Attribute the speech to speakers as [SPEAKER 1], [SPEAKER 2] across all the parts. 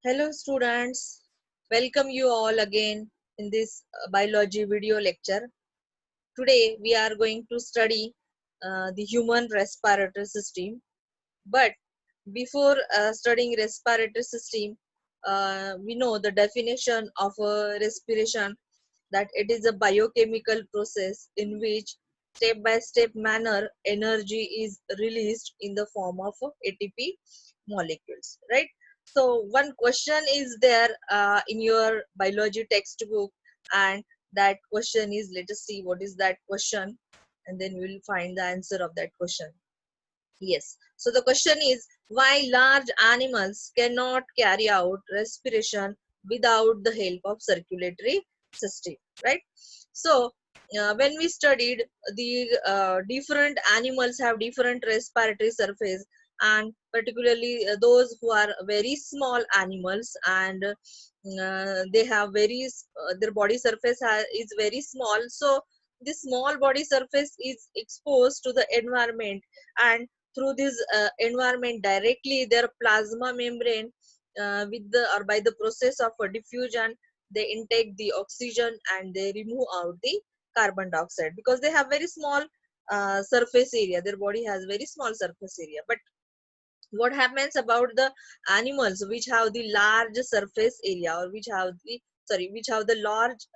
[SPEAKER 1] Hello students, welcome you all again in this biology video lecture. Today we are going to study the human respiratory system. But before studying respiratory system, we know the definition of respiration, that it is a biochemical process in which step by step manner energy is released in the form of ATP molecules, right? So one question is there in your biology textbook, and that question is, let us see what is that question, and then we'll find the answer of that question. Yes. So the question is, why large animals cannot carry out respiration without the help of circulatory system, right? So when we studied the different animals have different respiratory surface, and particularly those who are very small animals, and they have their body surface is very small. So the small body surface is exposed to the environment, and through this environment directly their plasma membrane, with the or by the process of diffusion, they intake the oxygen and they remove out the carbon dioxide, because they have very small surface area. Their body has very small surface area. But what happens about the animals which have the large surface area, or which have the large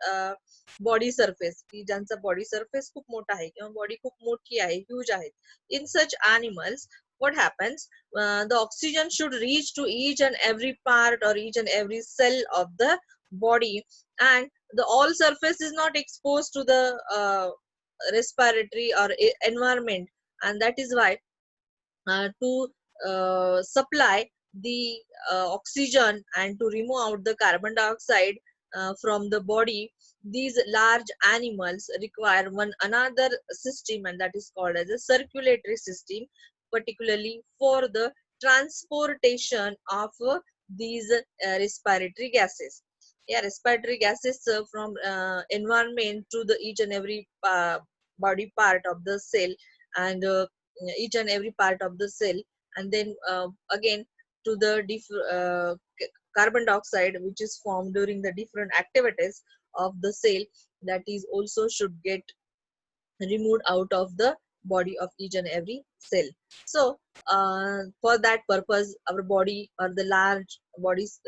[SPEAKER 1] body surface, की ज्यांचा body surface खूप मोठा आहे किंवा body खूप मोठी आहे, huge आहे, in such animals what happens, the oxygen should reach to each and every part or each and every cell of the body, and the all surface is not exposed to the respiratory or environment. And that is why to supply the oxygen and to remove out the carbon dioxide from the body, these large animals require one another system, and that is called as a circulatory system, particularly for the transportation of these respiratory gases. Yeah, respiratory gases from environment to the each and every body part of the cell, and each and every part of the cell, and then again to the carbon dioxide which is formed during the different activities of the cell, that is also should get removed out of the body of each and every cell. So for that purpose our body, or the large bodies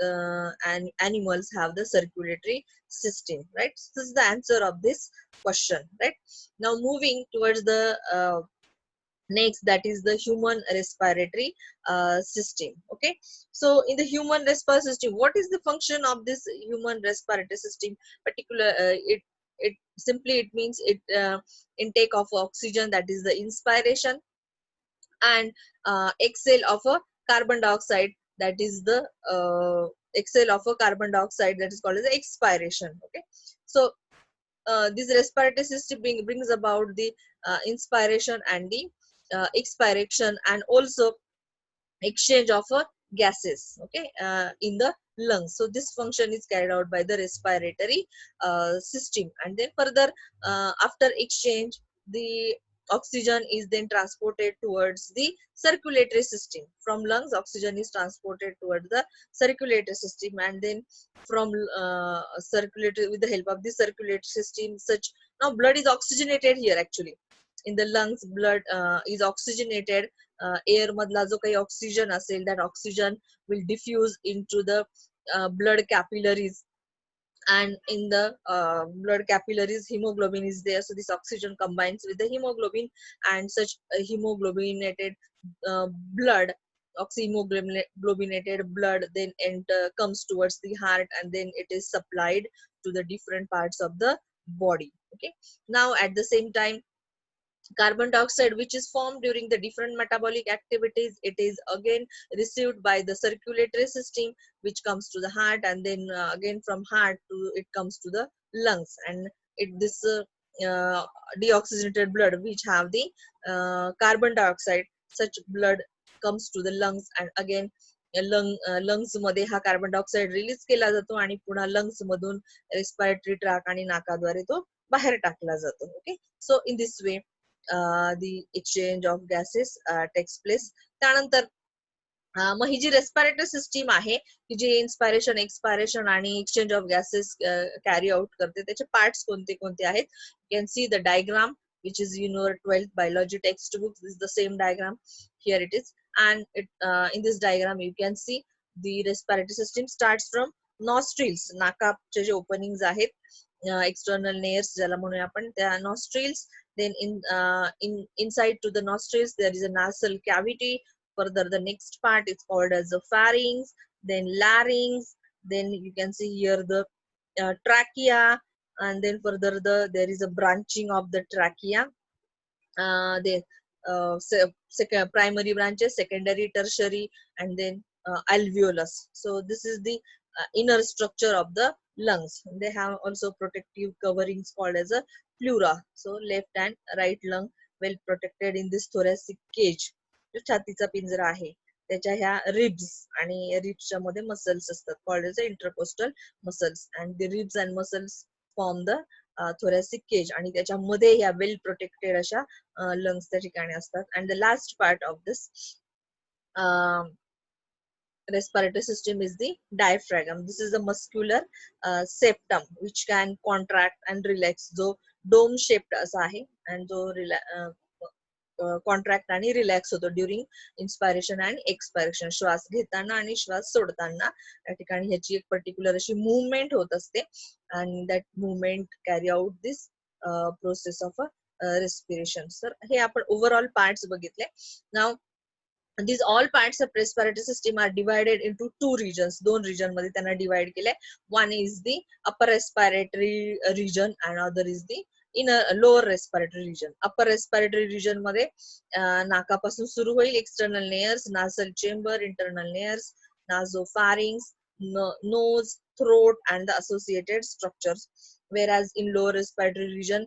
[SPEAKER 1] and animals, have the circulatory system, right? So this is the answer of this question, right? Now moving towards the next, that is the human respiratory system. Okay, so in the human respiratory system, what is the function of this human respiratory system? Particular it simply it means it intake of oxygen, that is the inspiration, and exhale of a carbon dioxide, that is the exhale of a carbon dioxide, that is called as the expiration. Okay, so this respiratory system brings about the inspiration and the expiration, and also exchange of gases, okay, in the lungs. So this function is carried out by the respiratory system, and then further after exchange, the oxygen is then transported towards the circulatory system. From lungs oxygen is transported towards the circulatory system, and then from circulatory, with the help of the circulatory system, such now blood is oxygenated here. Actually in the lungs blood is oxygenated. Air मधला जो काही oxygen असेल, that oxygen will diffuse into the blood capillaries, and in the blood capillaries hemoglobin is there, so this oxygen combines with the hemoglobin, and such hemoglobinated uh, blood oxyhemoglobinated blood then comes towards the heart, and then it is supplied to the different parts of the body. Okay, now at the same time, carbon dioxide which is formed during the different metabolic activities, it is again received by the circulatory system, which comes to the heart, and then again from heart to it comes to the lungs, and it this deoxygenated blood which have the carbon dioxide, such blood comes to the lungs, and again lungs मध्ये हा carbon dioxide release केला जातो, आणि पुन्हा lungs मधून respiratory track आणि नाकाद्वारे तो बाहेर टाकला जातो. Okay, so in this way the exchange of gases takes place. त्यानंतर मग ही जी रेस्पिरेटरी सिस्टीम आहे की जी इन्स्पायरेशन एक्सपायरेशन आणि exchange of gases carry out करते, त्याचे पार्ट्स कोणते कोणते आहेत? You can see the diagram which is in your 12th biology textbook. This is the same diagram. Here it is, and in this diagram you can see the respiratory system starts from nostrils. नाकाचे जे openings आहेत, external nares ज्याला म्हणूया आपण, त्या nostrils. Then inside to the nostrils there is a nasal cavity. Further, the next part is called as the pharynx, then larynx, then you can see here the trachea, and then further there is a branching of the trachea. The primary branches, secondary, tertiary, and then alveolus. So this is the inner structure of the lungs. They have also protective coverings called as a pleura. So left and right lung well protected in this thoracic cage. जो छातीचा पिंजरा आहे त्याच्या ह्या ribs आणि रिब्सच्या मध्ये muscles असतात, called as intercostal muscles, and the ribs and muscles form the thoracic cage, आणि त्याच्यामध्ये ह्या वेल प्रोटेक्टेड अशा lungs त्या ठिकाणी असतात. And the last part of this respiratory system is the diaphragm. This is the muscular septum which can contract and relax. जो dome shaped असा आहे and जो कॉन्ट्रॅक्ट आणि रिलॅक्स होतो ड्युरिंग इन्स्पायरेशन अँड एक्सपायरेशन. श्वास घेताना आणि श्वास सोडताना त्या ठिकाणी ह्याची एक पर्टिक्युलर अशी मुवमेंट होत असते, आणि that movement carry out this process of respiration. तर हे आपण ओव्हरऑल पार्ट्स बघितले. नाव these all parts of respiratory system are divided into two regions. दोन region मध्ये त्यांना divide केले. One is the upper respiratory region and other is the inner lower respiratory region. Upper respiratory region मध्ये नाकापासून सुरू होईल external layers, nasal chamber, internal layers, nasopharynx, nose, throat and the associated structures. Whereas in lower respiratory region,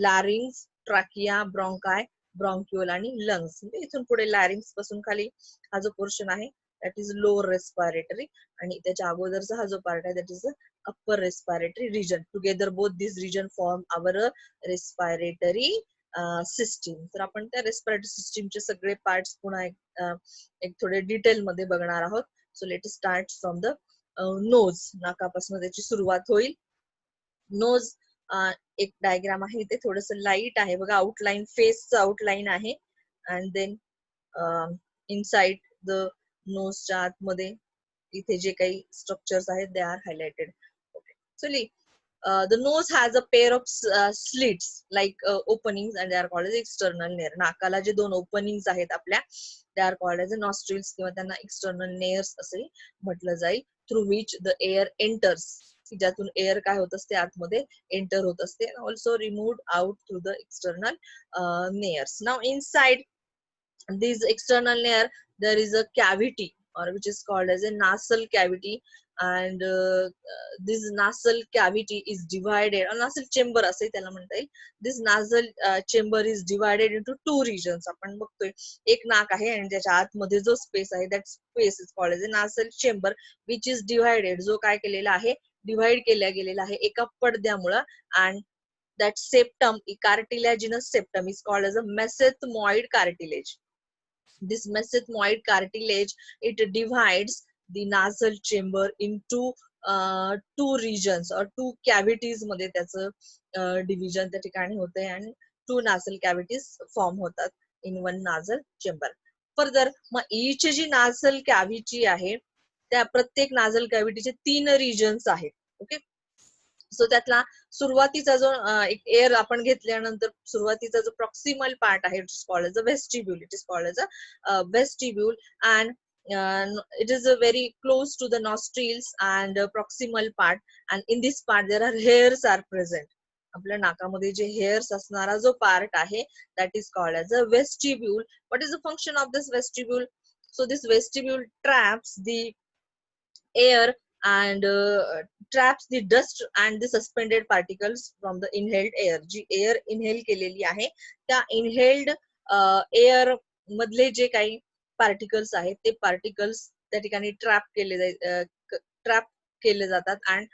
[SPEAKER 1] larynx, trachea, bronchi, ब्रॉन्क्युअल आणि lungs. इथून पुढे लॅरिंग्स पासून खाली हा जो पोर्शन आहे दॅट इज लोअर रेस्पिरेटरी, आणि त्याच्या अगोदरचा हा जो पार्ट आहे that is upper respiratory region. Together both this region form our respiratory system. तर आपण त्या रेस्पिरेटरी सिस्टीमचे सगळे पार्ट्स पुन्हा एक थोडे डिटेल मध्ये बघणार आहोत. So let start from the nose. नाकापासून त्याची सुरुवात होईल. नोज एक डायग्राम आहे, इथे थोडस लाईट आहे बघा, आउटलाईन फेसचं आउटलाईन आहे, अँड देन इनसाइड द नोजच्या आतमध्ये इथे जे काही स्ट्रक्चर्स आहेत दे आर हायलाइटेड. ओके, चली. The nose has a pair of slits like openings and they are called as external nair. नाकाला जे दोन ओपनिंग्स आहेत आपल्या, they are called as nostrils किंवा त्यांना external nares असे म्हटलं जाईल, through which the air enters. ज्यातून एअर काय होत असते, आतमध्ये एंटर होत असते, also removed out through the external nares. Now inside this external layer there is a cavity or which is called as a nasal cavity, and this nasal cavity is divided, or nasal chamber असे त्याला म्हणता येईल. This nasal chamber is divided into two regions. आपण बघतोय एक नाक आहे आणि त्याच्या आतमध्ये जो स्पेस आहे that space is called as a nasal chamber which is divided, जो काय केलेला आहे, डिवाइड केला गेलेला आहे एका पडद्यामुळे. and that septum, cartilaginous septum, is called as a mesenteroid cartilage. This mesenteroid cartilage, it divides the nasal chamber into two regions or two cavities मध्ये त्याचं डिव्हिजन त्या ठिकाणी होते, आणि two nasal cavities फॉर्म होतात in one nasal chamber. Further मग each जी nasal cavity आहे त्या प्रत्येक nasal cavityचे तीन regions आहेत. ओके, सो त्यातला सुरुवातीचा जो एक एअर आपण घेतल्यानंतर सुरुवातीचा जो प्रॉक्सिमल पार्ट आहे, it is called as a vestibule. It is called as a vestibule, and it is a very close to the nostrils and proximal part, and in this part there are hairs are present. आपल्या नाकामध्ये जे hairs असणारा जो part आहे that is called as a vestibule. What is the function of this vestibule? So this vestibule traps the air and traps the dust and the suspended particles from the inhaled air. जी air inhale केलेली आहे त्या inhaled air मधले जे काही particles आहेत ते particles त्या ठिकाणी ट्रॅप केले जातात, and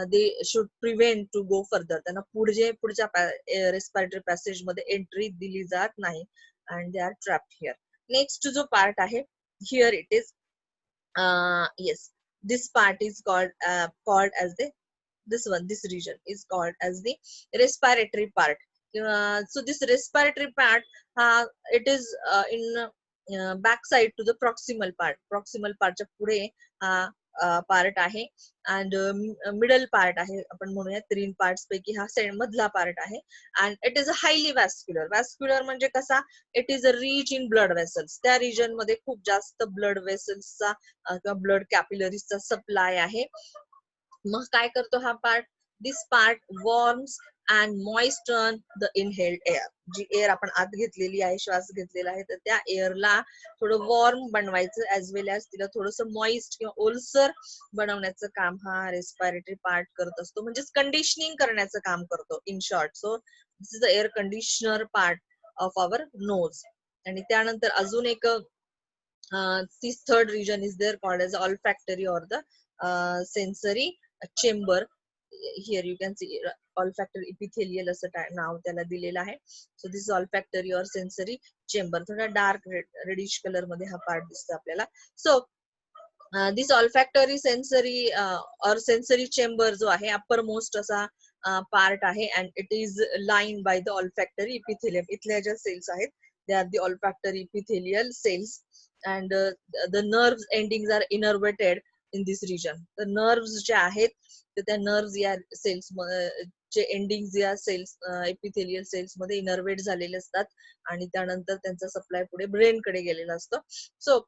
[SPEAKER 1] they should prevent to go further. त्यांना पुढच्या रेस्पिरेटरी पॅसेज मध्ये एंट्री दिली जात नाही, and they are trapped here. Next जो पार्ट आहे here it is. Yes, this part is called as the this region is called as the respiratory part. So this respiratory part, it is in backside to the proximal part. Proximal partच्या पुढे हा part आहे, and middle part आहे, आपण म्हणूया 3 parts पैकी हा मधला part आहे. and it is a highly vascular. Vascular म्हणजे कसा, it is rich in blood vessels. त्या रिजन मध्ये खूप जास्त ब्लड वेसल्सचा किंवा ब्लड कॅपिलरीजचा सप्लाय आहे. मग काय करतो हा part, this part warms and moisture the inhaled air. जी एअर आपण आत घेतलेली आहे, श्वास घेतलेला आहे, तर त्या एअरला थोडं वॉर्म बनवायचं, ऍज वेल ऍज तिला थोडस मॉइस्ट किंवा ओलसर बनवण्याचं काम हा रेस्पिरेटरी पार्ट करत असतो, म्हणजेच कंडिशनिंग करण्याचं काम करतो in short. So this is the air conditioner part of our nose. आणि त्यानंतर अजून एक this third region is there called as olfactory or the sensory chamber. Here you can see olfactory epithelial असं नाव त्याला दिलेलं आहे. So this is olfactory or sensory chamber. थोडा dark reddish colour मध्ये हा पार्ट दिसतो आपल्याला. So this olfactory sensory or sensory chamber जो आहे uppermost असा पार्ट आहे, and it is lined by the olfactory epithelium. इथल्या ज्या सेल्स आहेत, they are the olfactory epithelial cells, and the nerves endings are innervated in this region. The nerves जे आहेत, तर त्या nerves या सेल्स चे एंडिंग्स या सेल्स एपिथेलियल सेल्स मध्ये इनर्वेट झालेले असतात, आणि त्यानंतर त्यांचा सप्लाय पुढे ब्रेन कडे गेलेला असतो. सो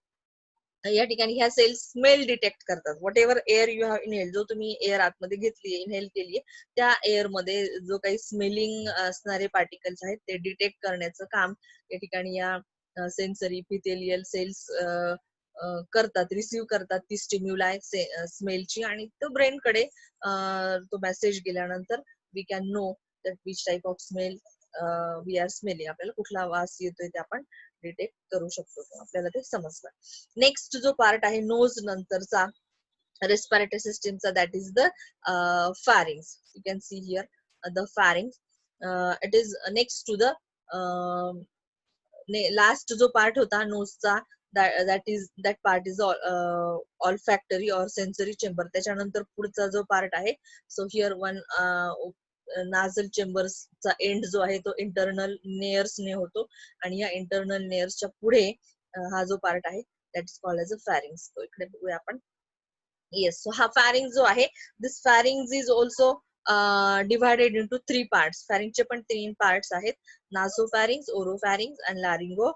[SPEAKER 1] या ठिकाणी ह्या सेल्स स्मेल डिटेक्ट करतात. What ever air you have inhale, जो तुम्ही एअर आतमध्ये घेतली, इनहेल केली, त्या एअर मध्ये जो काही स्मेलिंग असणारे पार्टिकल्स आहेत ते डिटेक्ट करण्याचं काम या ठिकाणी या सेन्सरी इपिथेलियल सेल्स करतात, रिसीव्ह करतात ती स्टिम्युलाय स्मेलची, आणि तो ब्रेन कडे तो मेसेज गेल्यानंतर we can know that which type of smell we are smelling. आपल्याला कुठला वास येतोय ते आपण डिटेक्ट करू शकतो, आपल्याला ते समजलं. नेक्स्ट जो पार्ट आहे नोज नंतरचा रेस्पिरेटरी सिस्टीमचा, that is the pharynx. You can see here the pharynx. It is next to the last जो पार्ट होता नोजचा, that part is olfactory or sensory chamber. त्याच्यानंतर पुढचा जो पार्ट आहे, सो हिअर वन नाझल चेंबर्सचा एंड जो आहे तो इंटरनल नेअर्स ने होतो, आणि या इंटरनल नेअर्सच्या पुढे हा जो पार्ट आहे that is called as a pharynx. तो इकडे बघूया आपण. येस, सो हा pharynx जो आहे, this pharynx is also divided into 3 parts. pharynx चे पण 3 पार्ट्स आहेत, नासोफॅरिंग्स, ओरोफॅरिंग्स आणि लारिंगो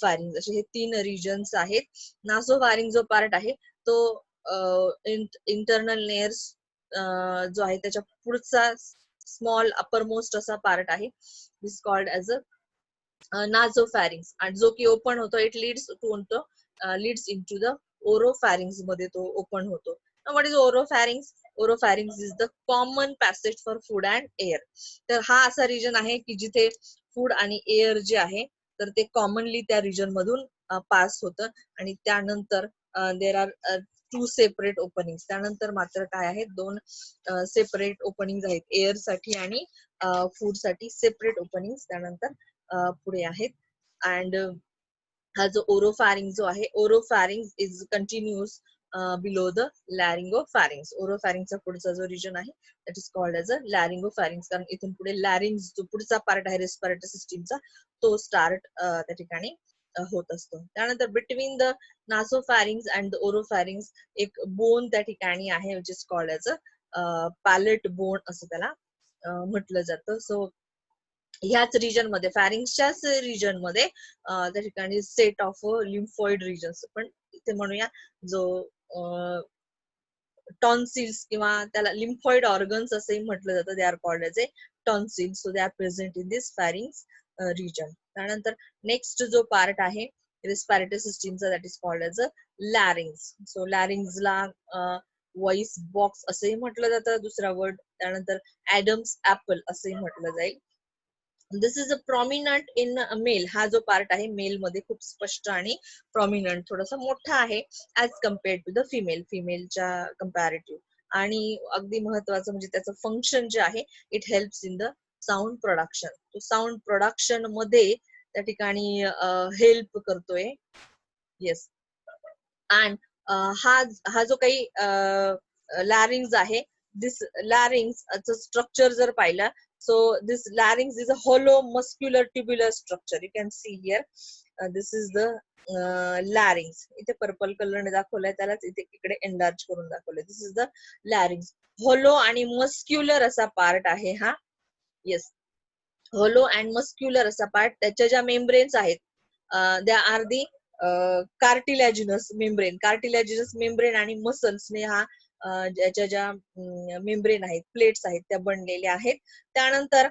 [SPEAKER 1] pharynx, असे हे 3 रिजन्स आहेत. नासोफॅरिंग जो पार्ट आहे तो इंटरनल नेअर्स जो आहे त्याच्या पुढचा स्मॉल अपरमोस्ट असा पार्ट आहे, this called as a nasopharynx, आणि जो की ओपन होतो, it leads into the oropharynx मध्ये तो ओपन होतो. What is oropharynx? Oropharynx is the common passage for food and air. तर हा असा रिजन आहे की जिथे फूड आणि एअर जे आहे तर ते कॉमनली त्या रिजन मधून पास होतं, आणि त्यानंतर देर आर 2 सेपरेट ओपनिंग. त्यानंतर मात्र काय आहेत, 2 सेपरेट ओपनिंग आहेत, एअर साठी आणि फूड साठी सेपरेट ओपनिंग त्यानंतर पुढे आहेत. अँड हा जो ओरोफॅरिंग जो आहे, oropharynx is continuous below the laryngopharynx. ओरोफॅरिंगचा पुढचा जो रिजन आहे that is called as a laryngopharynx, कारण इथून पुढे लॅरिंग्स जो पुढचा पार्ट आहे रेस्पिरेटरी सिस्टीमचा तो स्टार्ट त्या ठिकाणी होत असतो. त्यानंतर between the nasopharynx and the oropharynx एक बोन त्या ठिकाणी आहे, which is called as a palate bone असं त्याला म्हटलं जातं. सो ह्याच रिजन मध्ये, फॅरिंग्सच्याच रिजन मध्ये त्या ठिकाणी सेट ऑफ लिम्फॉइड रिजन्स, पण इथे म्हणूया जो टॉन्सिल्स किंवा त्याला लिम्फॉइड ऑर्गन्स असंही म्हटलं जातं, they are called as a tonsils. So they are present in this pharynx region. त्यानंतर नेक्स्ट जो पार्ट आहे रेस्पिरेटरी सिस्टीमचा that is called as a larynx. So लॅरिंग्सला व्हॉइस बॉक्स असंही म्हटलं जातं, दुसरा वर्ड त्यानंतर ऍडम्स ऍपल असंही म्हटलं जाईल. This is a prominent in male. हा जो पार्ट आहे मेल मध्ये खूप स्पष्ट आणि प्रॉमिनंट, थोडासा मोठा आहे as compared to the female, फिमेलच्या कम्पॅरेटिव्ह. आणि अगदी महत्वाचं म्हणजे त्याचं फंक्शन जे आहे, it helps in the sound production. तो साऊंड प्रोडक्शन मध्ये त्या ठिकाणी हेल्प करतोय. येस, and हा जो काही larynx आहे, this larynx structure जर पाहिला, so this larynx is a hollow muscular tubular structure. You can see here, this is the larynx. इथे पर्पल कलर ने दाखवलाय, त्यालाच इथे इकडे एनलार्ज करून दाखवलंय. This is the larynx. hollow आणि muscular असा पार्ट आहे हा. येस, hollow and muscular असा पार्ट. त्याच्या ज्या मेम्ब्रेन्स आहेत, त्या आर दी कार्टिलॅजिनस मेम्ब्रेन. कार्टिलॅजिनस मेम्ब्रेन आणि मसल्सने हा ज्याच्या ज्या मेम्ब्रेन आहेत, प्लेट्स आहेत, त्या बनलेल्या आहेत. त्यानंतर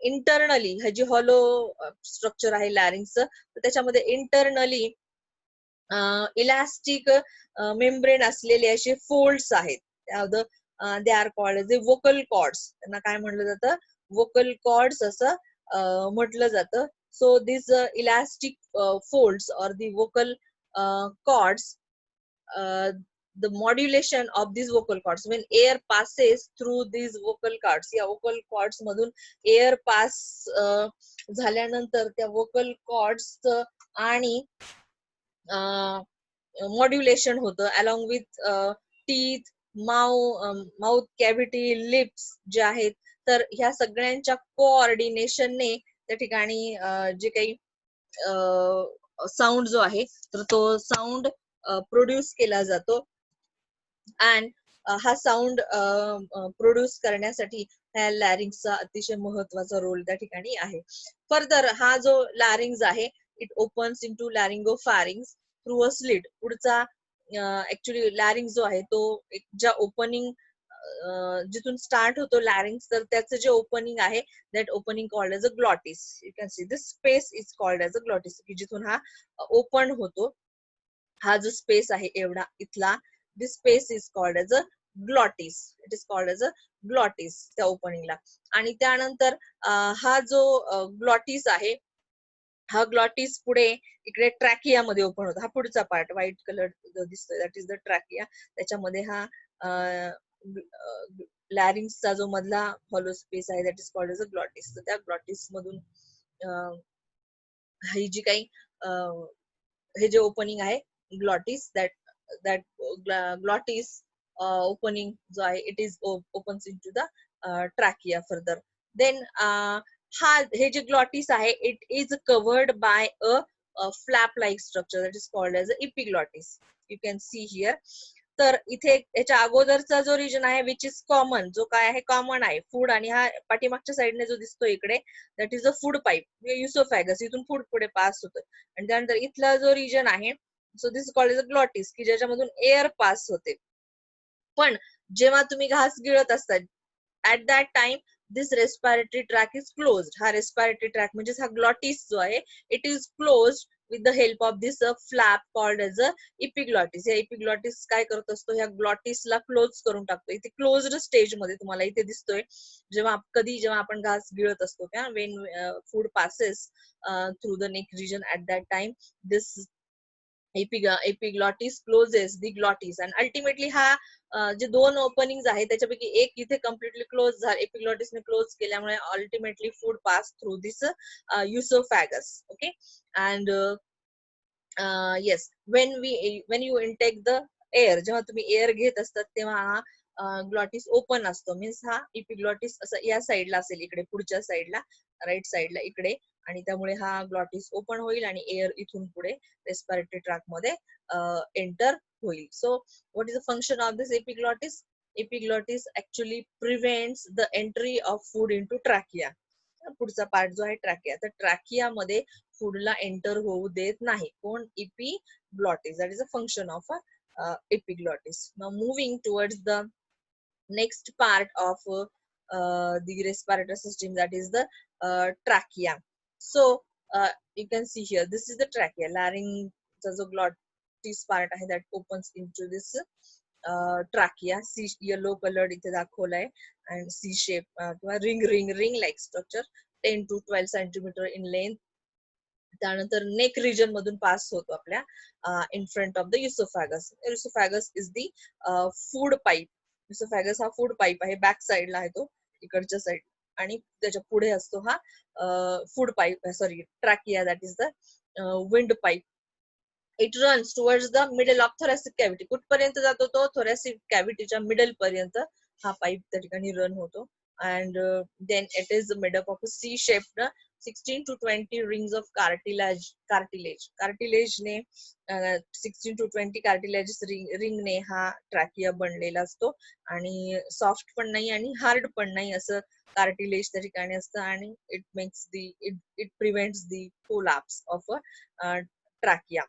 [SPEAKER 1] इंटरनली हा जी हॉलो स्ट्रक्चर आहे लॅरिंगचं, तर त्याच्यामध्ये इंटरनली इलास्टिक मेम्ब्रेन असलेले असे फोल्ड्स आहेत. दे आर कॉल्ड जे वोकल कॉर्ड्स. त्यांना काय म्हटलं जातं? वोकल कॉर्ड्स असं म्हटलं जातं. So these elastic folds or the vocal cords, the modulation of these vocal cords, when air passes through these vocal cords, या vocal cords मधून air pass झाल्यानंतर त्या vocal cords आणि मॉड्युलेशन होतं along with teeth, mouth cavity, lips जे आहेत, तर ह्या सगळ्यांच्या कोऑर्डिनेशनने त्या ठिकाणी जे काही साऊंड जो आहे, तर तो साऊंड प्रोड्यूस केला जातो. अँड हा साऊंड प्रोड्यूस करण्यासाठी ह्या लॅरिंगचा अतिशय महत्वाचा रोल त्या ठिकाणी आहे. फर्दर हा जो लॅरिंग्स आहे, it opens into laryngopharynx through a slit. पुढचा ऍक्च्युली लॅरिंग जो आहे तो एक ज्या ओपनिंग जिथून स्टार्ट होतो लॅरिंग्स, तर त्याचं जे ओपनिंग आहे, that opening called as a glottis. You can see this space is called as a glottis, की जिथून हा ओपन होतो. हा जो स्पेस आहे एवढा इथला, this space is called as a glottis. It is called as a glottis त्या ओपनिंगला. आणि त्यानंतर हा जो ग्लॉटिस आहे, हा ग्लॉटिस पुढे इकडे ट्रॅकिया मध्ये ओपन होतो. हा पुढचा पार्ट व्हाईट कलर जो दिसतोय, दॅट इज द ट्रॅकिया. त्याच्यामध्ये हा लॅरिंग्सचा जो मधला हॉलो स्पेस आहे, that is called as a glottis. तर त्या ग्लॉटिस मधून ही जी काही हे जे ओपनिंग आहे ग्लॉटिस, दॅट ग्लॉटिस ओपनिंग जो आहे, it is opens into the trachea further. Then हा हे जे ग्लॉटिस आहे, it is covered by a flap like structure that is called as a epiglottis. You can see here. तर इथे याच्या अगोदरचा जो रिजन आहे, विच इज कॉमन, जो काय आहे कॉमन आहे फूड, आणि हा पाठीमागच्या साईडने जो दिसतो इकडे, that is a food pipe, oesophagus. इथून फूड पुढे पास होतं. आणि त्यानंतर इथला जो रिजन आहे, so this called as a glottis, की ज्याच्यामधून एअर पास होते. पण जेव्हा तुम्ही घास गिळत असता, at that time this respiratory tract is closed. हा respiratory tract म्हणजे हा glottis जो आहे, it is closed with the help of this flap called as a epiglottis. या epiglottis काय करत असतो, ह्या glottis ला क्लोज करून टाकतो. इथे क्लोज्ड स्टेज मध्ये तुम्हाला इथे दिसतोय, जेव्हा आपण घास गिळत असतो, का when food passes through the neck region, at that time this epiglottis closes the glottis, and ultimately हा जे दोन ओपनिंग्स आहेत त्याच्यापैकी एक इथे कम्प्लिटली क्लोज झाले, एपिग्लॉटिसने क्लोज केल्यामुळे ultimately food pass through this oesophagus. Okay. And yes, when you intake the air, जेव्हा तुम्ही एअर घेत असतात तेव्हा हा ग्लॉटिस ओपन असतो. मीन्स हा इपिग्लॉटिस असं या साईडला असेल, इकडे पुढच्या साईडला, राईट साईडला इकडे, आणि त्यामुळे हा ग्लॉटिस ओपन होईल आणि एअर इथून पुढे रेस्पिरेटरी ट्रॅक मध्ये एंटर होईल. सो what is the function of this epiglottis? Epiglottis actually prevents the entry of food into trachea. पुढचा पार्ट जो आहे ट्रॅकिया, तर ट्रॅकिया मध्ये फूडला एंटर होऊ देत नाही. कोण? epiglottis. That is the function of a epiglottis. Now moving towards the next part of the respiratory system, that is the trachea. So you can see here, this is the trachea. Larynx जो glottis part आहे, that opens into this trachea. C yellow colored इथे दाखवलाय, and C shape किंवा ring like structure, 10 to 12 centimeter in length. त्यानंतर नेक region मधून pass होतो आपल्या in front of the oesophagus. Oesophagus is the food pipe. Oesophagus हा food pipe आहे, back साईडला आहे तो, इकडच्या साईड, आणि त्याच्या पुढे असतो हा food pipe, sorry trachea, that is the wind pipe. It runs towards the middle of thoracic cavity. कुठपर्यंत जातो तो? thoracic कॅव्हिटीच्या मिडल पर्यंत हा पाईप त्या ठिकाणी रन होतो. And then it is made up of a C-shaped 16 to 20 rings of cartilage ने 16 to 20 cartilage ring ने हा ट्रॅकिया बनलेला असतो आणि सॉफ्ट पण नाही आणि हार्ड पण नाही असं कार्टिलेज त्या ठिकाणी असतं आणि it makes the it prevents the collapse of trachea.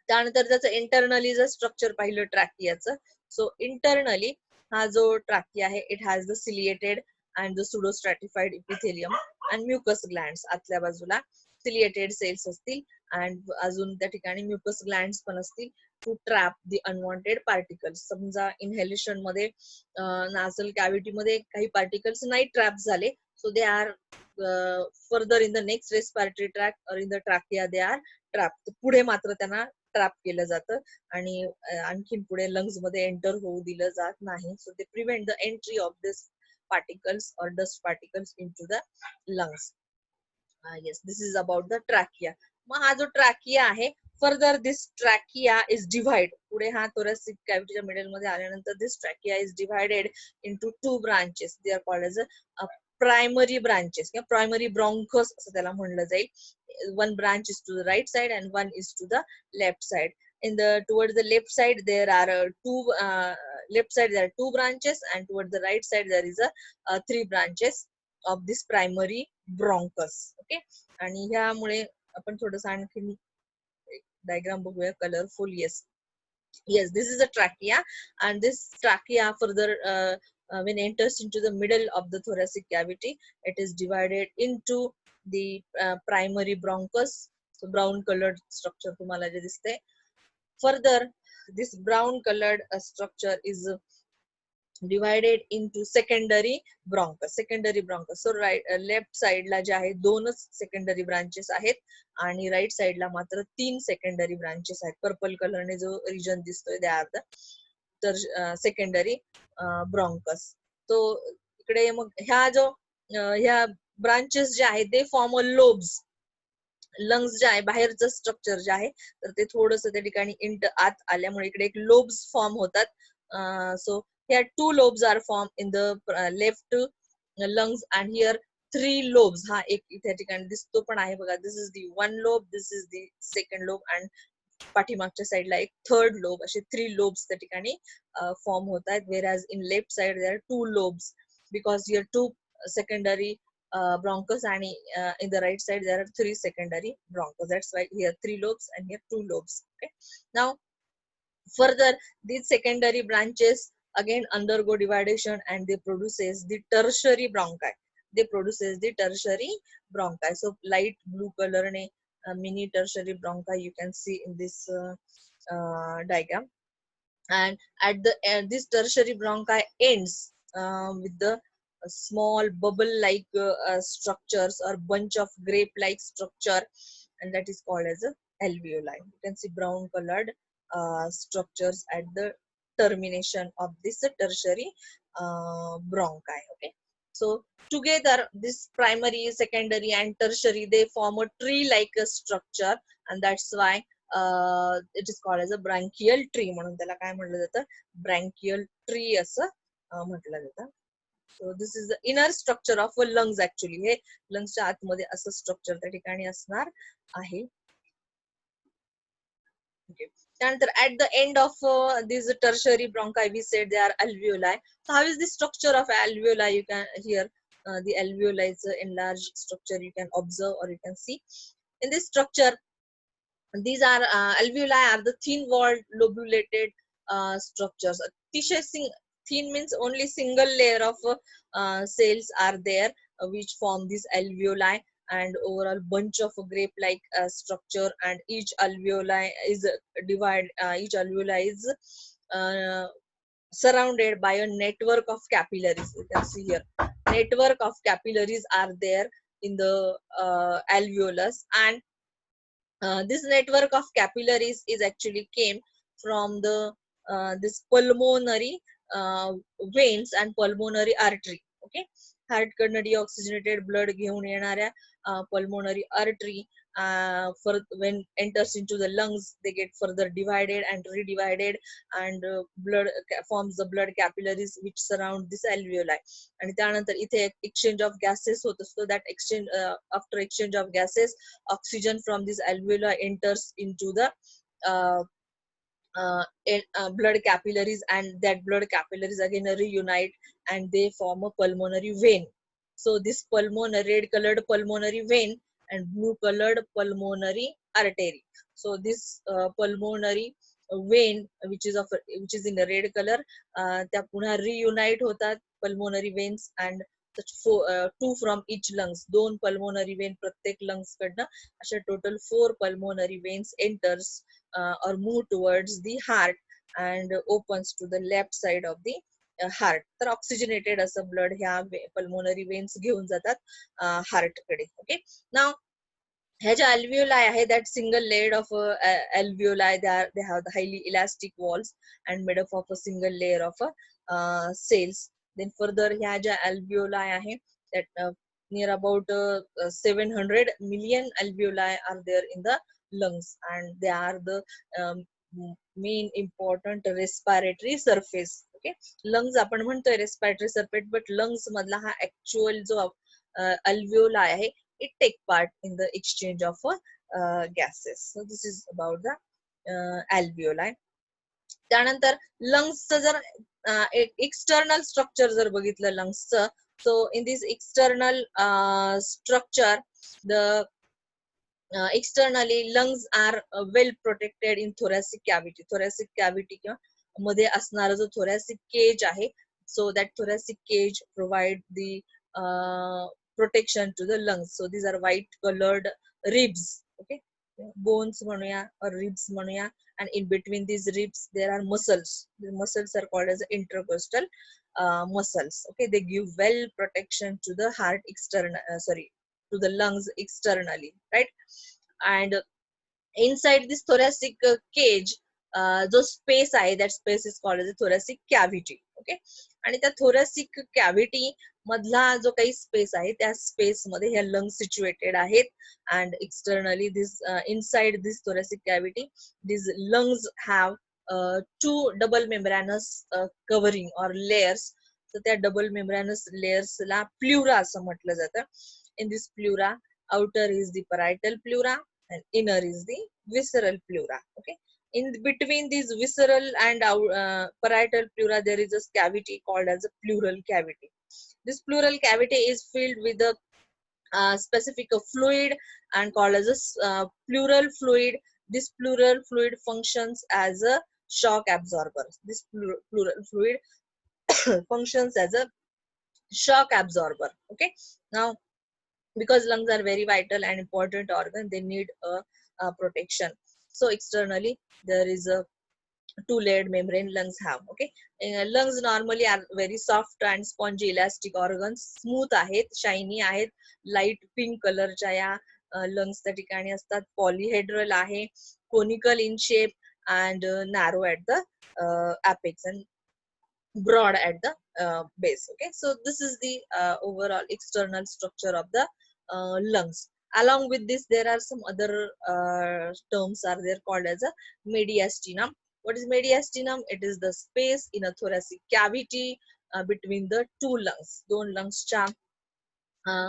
[SPEAKER 1] त्यानंतर त्याचं इंटरनली जर स्ट्रक्चर पाहिलं ट्रॅकियाचं, सो इंटरनली हा जो ट्रॅकिया आहे it has the ciliated and the pseudostratified epithelium and mucus glands. आतल्या बाजूला सिलिएटेड सेल्स असतील अँड अजून त्या ठिकाणी म्युकस ग्लँड्स पण असतील to trap the unwanted particles. समजा इनहेलेशन मध्ये नासल कॅव्हिटी मध्ये काही पार्टिकल्स नाही ट्रॅप झाले, so they are further in the next respiratory tract or in the trachea they are trap. पुढे मात्र त्यांना ट्रॅप केलं जातं आणि आणखीन पुढे लंग्स मध्ये एंटर होऊ दिलं जात नाही. So they prevent the entry of this particles or dust particles into the lungs. Yes, this is about the trachea. मग हा जो ट्रॅकिया आहे, further this trachea is divide. पुढे हा thoracic कॅव्हिटीच्या मिडल मध्ये आल्यानंतर this trachea is divided into 2 branches. They are called as primary branches किंवा प्रायमरी ब्रॉन्कस असं त्याला म्हणलं जाईल. One branch is to the right side and one is to the left side. Towards the left side there are two branches, and towards the right side there is a 3 branches of this primary bronchus. Okay, आणि ह्यामुळे आपण थोडंसं आणखी diagram बघूया colourful. yes, this is a trachea, and this trachea further when enters into the middle of the thoracic cavity, it is divided into the primary bronchus. So brown colored structure तुम्हाला जे दिसते. Further, this brown colored structure is divided into secondary bronchus. So left side ला जे आहे 2च secondary branches आहेत आणि right side ला मात्र 3 secondary branches आहेत. Purple कलरने जो region दिसतोय ते अर्ध तर secondary bronchus. तो इकडे मग ह्या ब्रांचेस जे आहेत ते फॉर्म अ लोब्स. लंग्स जे आहे बाहेरचं स्ट्रक्चर जे आहे तर ते थोडंसं त्या ठिकाणी आत आल्यामुळे इकडे एक लोब्स फॉर्म होतात. सो here 2 lobes are formed in the left lungs, and here 3 lobes. हा एक इथे ठिकाणी दिसतो पण आहे बघा. This is the 1 lobe, this is the 2nd lobe, and पाठीमागच्या साईडला एक 3rd lobe. असे 3 lobes त्या ठिकाणी फॉर्म होत आहेत. whereas in left side there are 2 lobes because here 2 secondary bronchus, and in the right side there are 3 secondary bronchus. That's why here 3 lobes and here 2 lobes. Okay, now further these secondary branches again undergo dividation and they produces the tertiary bronchi. So light blue color ne mini tertiary bronchi you can see in this diagram. And at the end this tertiary bronchi ends with the small bubble like structures or bunch of grape like structure, and that is called as a alveoli. You can see brown colored structures at the termination of this tertiary bronchi. Okay, so together this primary, secondary and tertiary they form a tree like a structure, and that's why it is called as a branchial tree. म्हणून त्याला काय म्हटलं जातं? branchial tree असं म्हटलं जातं. So this is the inner structure of a lungs. actually हे लंग्सच्या आतमध्ये असं स्ट्रक्चर त्या ठिकाणी असणार आहे. Okay. त्यानंतर at the end of these tertiary bronchi we said they are alveoli. So how is the structure of alveoli? You can here the alveoli is enlarged structure you can observe or you can see. In this structure these are alveoli are the thin walled lobulated structures. Thin means only single layer of cells are there which form these alveoli, and overall bunch of grape like structure, and each alveoli is surrounded by a network of capillaries. You can see here network of capillaries are there in the alveolus, and this network of capillaries is actually came from the this pulmonary veins and pulmonary artery. Okay, heart कडनं deoxygenated blood घेऊन येणाऱ्या pulmonary artery for when enters into the lungs, they get further divided and redivided, and blood forms the blood capillaries which surround this alveoli. आणि त्यानंतर इथे exchange of gases होत असतो. That exchange after exchange of gases, oxygen from this alveoli enters into the uh, blood capillaries, and that blood capillaries again reunite and they form a pulmonary vein. So this pulmonary, red colored pulmonary vein and blue colored pulmonary artery. So this pulmonary vein which is in the red color, त्या पुन्हा reunite होतात pulmonary veins, and two from each lungs, दोन pulmonary vein प्रत्येक lungs कडनं, अशा total 4 pulmonary veins enters or move towards the heart and opens to the left side of the heart. तर oxygenated असं blood ह्या pulmonary veins घेऊन जातात heart कडे. ओके, नाव ह्या ज्या alveoli आहे, that single layer of alveoli, they have the highly elastic walls and made up of a single layer of cells. Then further ह्या ज्या alveoli आहे, that near about 700 million alveoli are there in the lungs, and they are the main important respiratory surface. Okay, lungs आपण म्हणतोय respiratory surface, but lungs मधला हा actual जो alveoli आहे, it take part in the exchange of gases. So this is about the alveoli. त्यानंतर लंग्सचं जर external structure जर बघितलं लंग्सचं, so in this external structure, the externally lungs are well protected in thoracic cavity. Thoracic cavity किंवा मध्ये असणारा जो thoracic cage आहे, so that thoracic cage provide the protection to the lungs. So these are white colored ribs. Okay, bones म्हणूया or ribs म्हणूया, and in between these ribs there are muscles. The muscles are called as intercostal muscles. Okay, they give well protection to the heart to the lungs externally, right? And inside this thoracic cage, जो space आहे, that space is called as a thoracic cavity. Okay, आणि त्या thoracic cavity मधला जो काही space आहे, त्या space मध्ये ह्या lungs situated आहेत, and externally this inside this thoracic cavity, these lungs have two double membranous covering or layers. So त्या double membranous layers ला pleura असं म्हटलं जातं. In this pleura, outer is the parietal pleura and inner is the visceral pleura. Okay, in between these visceral and parietal pleura, there is a cavity called as a pleural cavity. This pleural cavity is filled with a specific fluid and called as a pleural fluid. This pleural fluid functions as a shock absorber. This pleural fluid functions as a shock absorber. Okay, now because lungs are very vital and important organ, they need a protection. So externally there is a two-layered membrane lungs have. Okay, lungs normally are very soft and spongy elastic organs, smooth आहेत, shiny आहेत, light pink color च्या या lungs त्या ठिकाणी असतात, polyhedral आहे, conical in shape and narrow at the apex and broad at the base. Okay, so this is the overall external structure of the lungs. Along with this, there are some other terms are there called as a mediastinum. What is mediastinum? It is the space in a thoracic cavity between the two lungs. दोन lungs च्या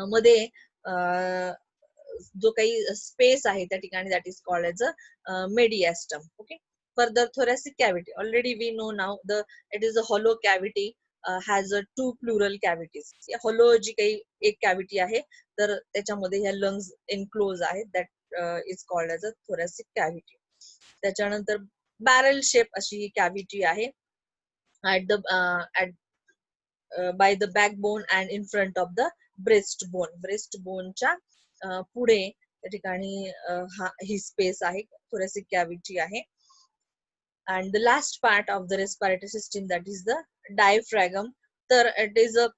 [SPEAKER 1] मध्ये जो काही space आहे त्या ठिकाणी, that is called as a mediastinum. Okay, further thoracic cavity, already we know now it is a hollow cavity, has a two pleural cavities. hollow जी काही एक cavity आहे, तर त्याच्यामध्ये ह्या lungs enclose आहेत, that is called as a thoracic cavity. त्याच्यानंतर barrel shape अशी ही cavity आहे at the by the backbone and in front of the breastbone. breastbone च्या पुढे त्या ठिकाणी ही space आहे, thoracic cavity आहे. And the last part of the respiratory system, that is the diaphragm. तर it is a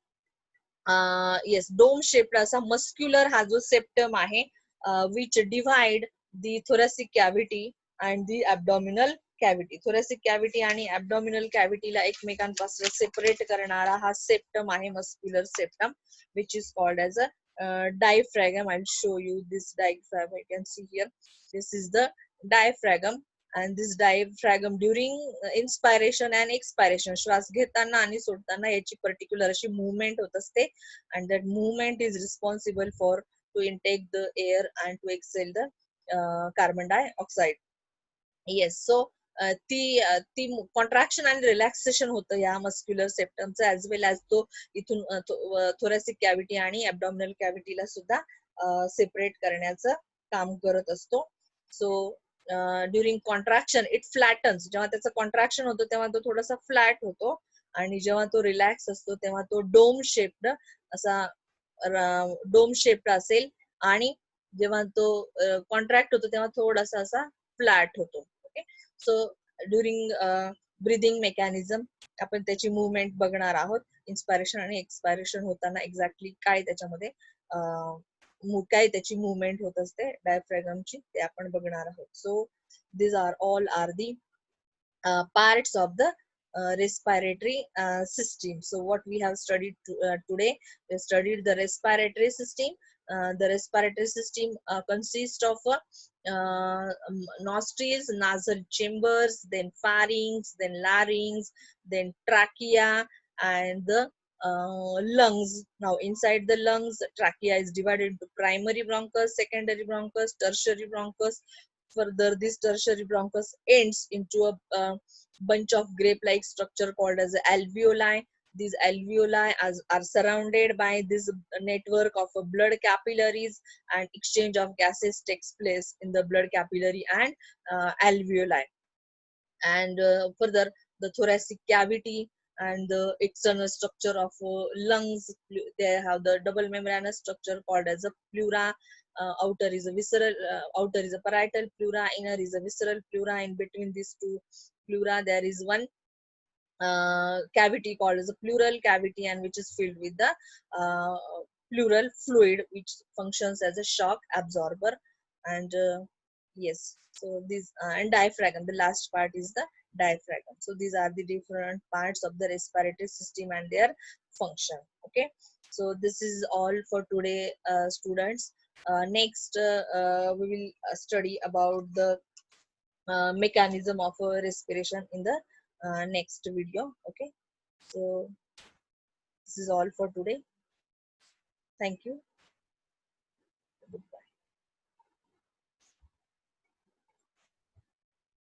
[SPEAKER 1] yes, dome shaped असा muscular हा जो septum आहे, which divide the thoracic cavity and the abdominal cavity. thoracic cavity आणि abdominal cavity ला एकमेकांपासून separate करणारा हा septum आहे, muscular septum, which is called as a diaphragm. I'll show you this diaphragm. I can see here. This is the diaphragm, and this diaphragm during inspiration and expiration, श्वास घेताना आणि सोडताना याची particular अशी movement होत असते, and that movement is responsible for to intake the air and to exhale the carbon dioxide. Yes. So ती contraction आणि रिलॅक्सेशन होतं या मस्क्युलर सेप्टमचं, ऍज वेल ऍज तो इथून थोरॅसिक कॅव्हिटी आणि ऍबडॉमिनल कॅव्हिटीला सुद्धा सेपरेट करण्याचं काम करत असतो. So during contraction it flattens. जेव्हा त्याचं कॉन्ट्रॅक्शन होतं तेव्हा तो थोडासा फ्लॅट होतो, आणि जेव्हा तो रिलॅक्स असतो तेव्हा तो डोम शेप्ड असा डोम शेप्ड असेल, आणि जेव्हा तो कॉन्ट्रॅक्ट होतो तेव्हा थोडासा असा फ्लॅट होतो. ओके. सो ड्युरिंग ब्रिदिंग मेकॅनिझम आपण त्याची मुवमेंट बघणार आहोत. इन्स्पायरेशन आणि एक्सपायरेशन होताना एक्झॅक्टली काय त्याच्यामध्ये काय त्याची मुवमेंट होत असते डायफ्रॅगमची, ते आपण बघणार आहोत. सो these are all are the parts of the respiratory system. So what we have studied today, we studied the respiratory system. The respiratory system consists of nostrils, nasal chambers, then pharynx, then larynx, then trachea, and the lungs. Now inside the lungs, trachea is divided into primary bronchus, secondary bronchus, tertiary bronchus. Further, this tertiary bronchus ends into a bunch of grape-like structure called as alveoli. These alveoli are surrounded by this network of blood capillaries, and exchange of gases takes place in the blood capillary and alveoli. And further, the thoracic cavity and the external structure of lungs, they have the double membranous structure called as a pleura. Outer is a visceral, outer is a parietal pleura, inner is a visceral pleura. In between these two pleura there is one cavity called as a pleural cavity, and which is filled with the pleural fluid, which functions as a shock absorber. And yes, so this and diaphragm, the last part is the diaphragm. So these are the different parts of the respiratory system and their function. Okay, so this is all for today, students. Next we will study about the mechanism of respiration in the next video. Okay, so this is all for today. Thank you.